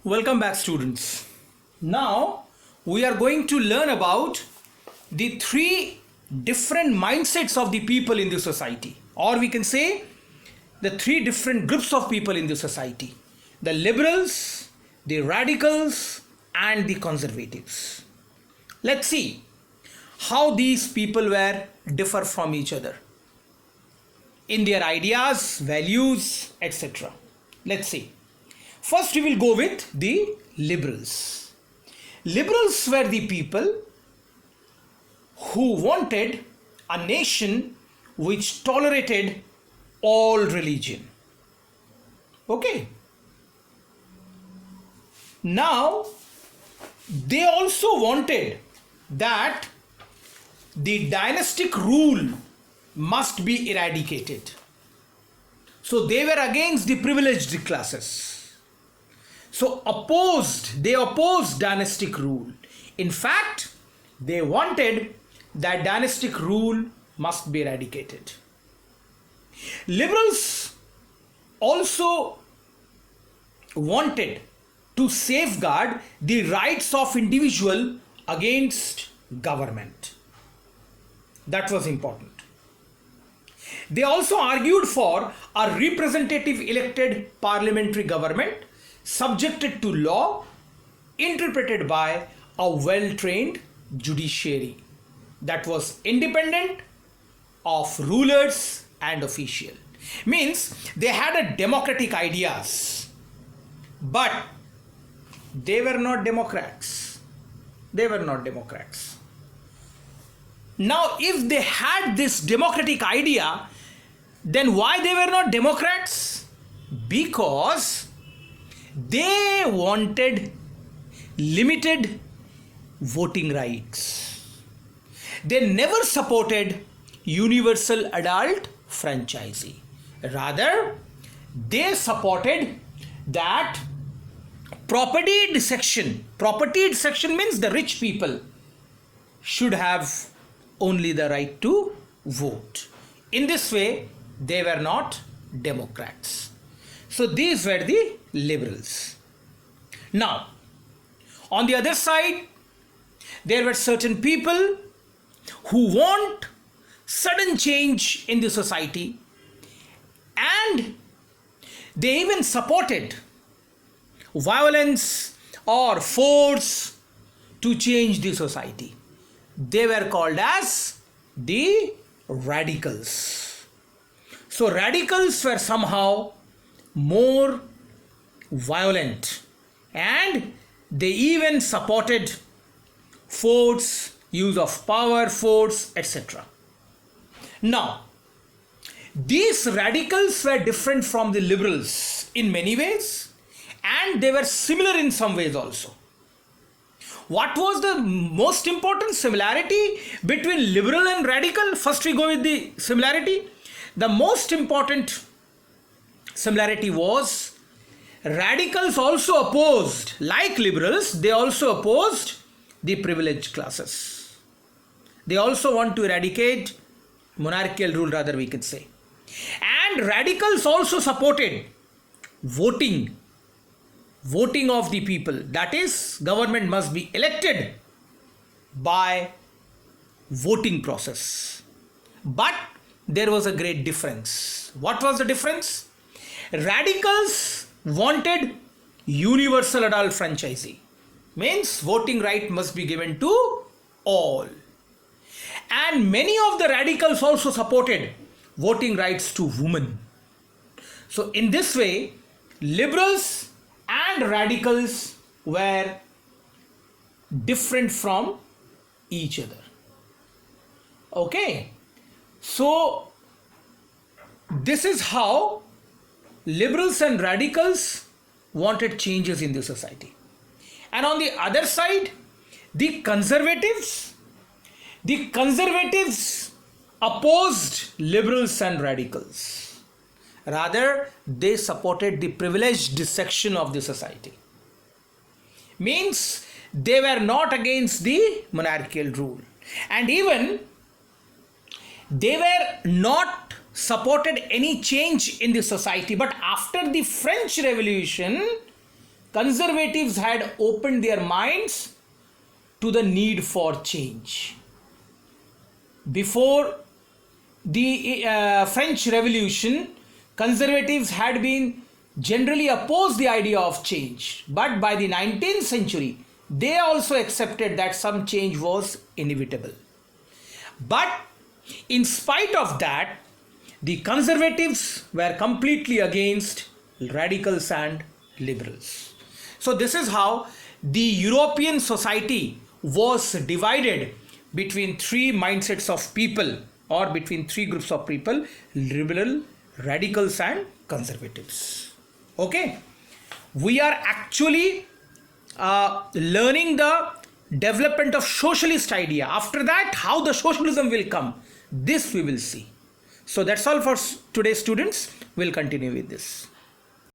Welcome back, students. Now we are going to learn about the three different mindsets of the people in the society, or we can say the three different groups of people in the society: the liberals, the radicals, and the conservatives. Let's see how these people were differ from each other in their ideas, values, etc. Let's see. First, we will go with the liberals. Liberals were the people who wanted a nation which tolerated all religion. Okay. Now, they also wanted that the dynastic rule must be eradicated. So they were against the privileged classes. So they opposed dynastic rule. In fact, they wanted that dynastic rule must be eradicated. Liberals also wanted to safeguard the rights of individual against government. That was important. They also argued for a representative elected parliamentary government subjected to law, interpreted by a well-trained judiciary that was independent of rulers and official. Means they had a democratic ideas, but they were not democrats. Now, if they had this democratic idea, then why they were not democrats? Because they wanted limited voting rights. They never supported universal adult franchisee. Rather, they supported that propertied section. Propertied section means the rich people should have only the right to vote. In this way, they were not democrats. So these were the liberals. Now, on the other side, there were certain people who want sudden change in the society, and they even supported violence or force to change the society. They were called as the radicals. So radicals were somehow more violent, and they even supported force, use of power, force, etc. Now, these radicals were different from the liberals in many ways, and they were similar in some ways also. What was the most important similarity between liberal and radical? First, we go with the similarity. The most important similarity was radicals also opposed, like liberals, they also opposed the privileged classes. They also want to eradicate monarchical rule, rather we could say. And radicals also supported voting of the people. That is, government must be elected by voting process. But there was a great difference. What was the difference? Radicals wanted universal adult franchisee. Means voting right must be given to all. And many of the radicals also supported voting rights to women. So in this way, liberals and radicals were different from each other. Okay. So this is how liberals and radicals wanted changes in the society. And on the other side, the conservatives opposed liberals and radicals. Rather, they supported the privileged section of the society. Means they were not against the monarchical rule. And even they were not supported any change in the society. But after the French Revolution, conservatives had opened their minds to the need for change. Before the French Revolution, conservatives had been generally opposed the idea of change, but by the 19th century, they also accepted that some change was inevitable. But in spite of that, the conservatives were completely against radicals and liberals. So this is how the European society was divided between three mindsets of people, or between three groups of people: liberal, radicals and conservatives. Okay, we are actually learning the development of socialist idea. After that, how the socialism will come, this we will see. So that's all for today, students. We'll continue with this.